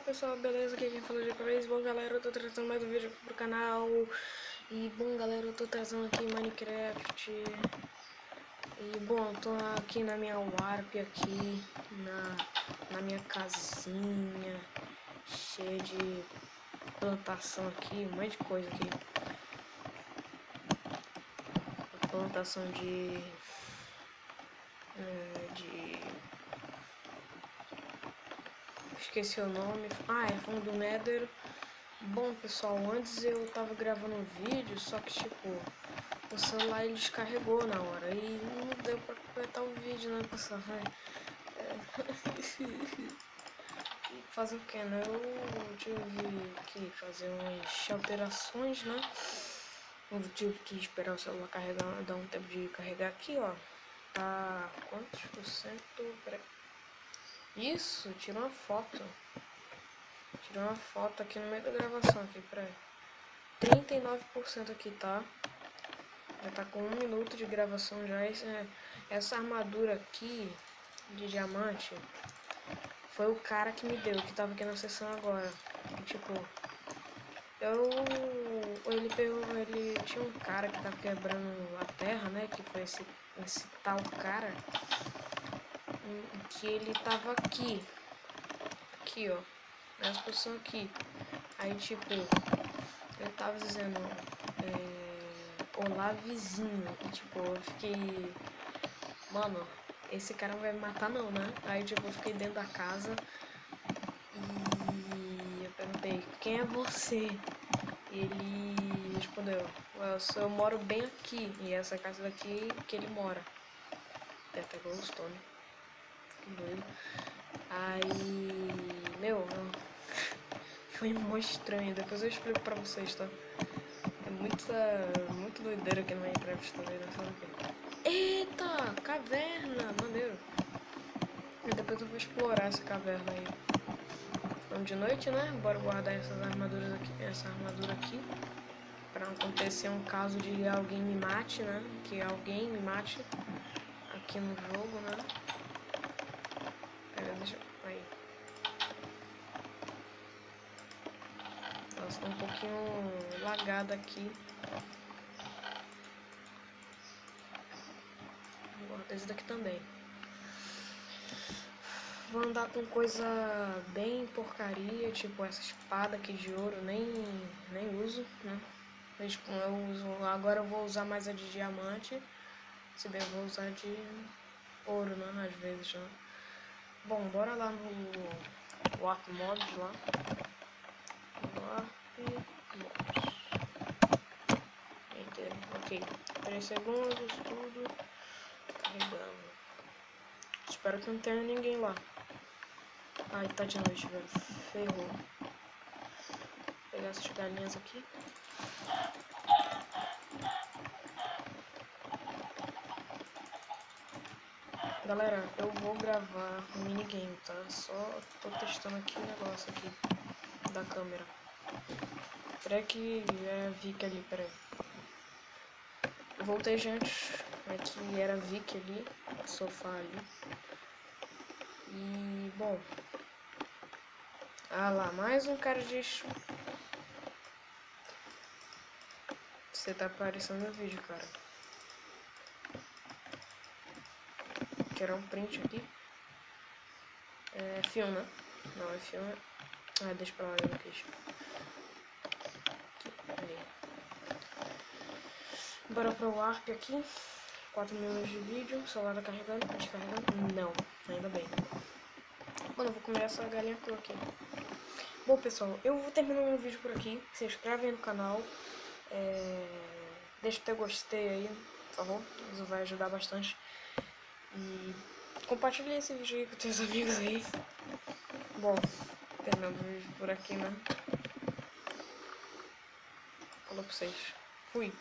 pessoal, beleza? Aqui quem fala de vez. Bom galera, eu tô trazendo mais um vídeo aqui pro canal. E bom galera, eu tô trazendo aqui Minecraft. E bom, eu tô aqui na minha Warp aqui, na minha casinha, cheia de plantação aqui, um monte de coisa aqui. Plantação de esqueci o nome. Ah, é fundo do Nether. Bom pessoal, antes eu tava gravando um vídeo, só que tipo, o celular ele descarregou na hora e não deu pra completar o vídeo, né pessoal? Fazer o que, né? Eu tive que fazer umas alterações, né? Eu tive que esperar o celular carregar, dar um tempo de carregar aqui, ó. Tá quantos por cento? Peraí. Isso, tirou uma foto. Tirei uma foto aqui no meio da gravação aqui, peraí. 39% aqui, tá? Já tá com 1 minuto de gravação já. Essa armadura aqui de diamante foi o cara que me deu, que tava aqui na sessão agora. E, tipo, ele tinha um cara que tava quebrando a terra, né? Que foi esse tal cara. Que ele tava aqui. Aqui, ó. Nessa posição aqui. Aí, tipo, ele tava dizendo... olá vizinho, e tipo, eu fiquei, mano, esse cara não vai me matar não, né? Aí tipo, eu fiquei dentro da casa e eu perguntei, quem é você? E ele respondeu, eu moro bem aqui, e essa casa daqui que ele mora. Até glowstone. Fiquei doido. Aí, meu, foi muito estranho, depois eu explico pra vocês, tá? É muito doideira aqui no Minecraft também, não sabe o quê. Eita, caverna, maneiro. E depois eu vou explorar essa caverna aí. Vamos de noite, né? Bora guardar essa armadura aqui. Pra não acontecer um caso de alguém me mate, né? Que alguém me mate aqui no jogo, né? Pera, deixa eu... Aí. Nossa, tá um pouquinho lagada aqui. Vou guardar esse daqui também. Vou andar com coisa bem porcaria, tipo essa espada aqui de ouro, nem uso, né? Tipo, agora eu vou usar mais a de diamante, se bem eu vou usar de ouro, né? Às vezes, né? Bom, bora lá no Warp Mods lá. Warp Mods. Enter, ok. 3 segundos, tudo carregando. Espero que não tenha ninguém lá. Ai, tá de noite, velho. Ferrou. Vou pegar essas galinhas aqui. Galera, eu vou gravar um minigame, tá? Só tô testando aqui o negócio aqui da câmera. Peraí que é a Vic ali, peraí. Eu voltei, gente. Aqui era a Vic ali, o sofá ali. E, bom... Ah lá, mais um cara de... Você tá aparecendo no vídeo, cara. Quero um print aqui. É filme, né? Não, é filme. Ah, deixa pra lá, eu não quis. Aqui, bora pro Warp aqui. 4 minutos de vídeo. O celular tá carregando, descarregando. Não, ainda bem. Mano, eu vou comer essa galinha crua aqui. Bom, pessoal, eu vou terminando o vídeo por aqui. Se inscreve aí no canal. Deixa o teu gostei aí, por favor. Isso vai ajudar bastante. E compartilha esse vídeo aí com teus amigos aí. Bom, terminando o vídeo por aqui, né? Falou pra vocês. Fui.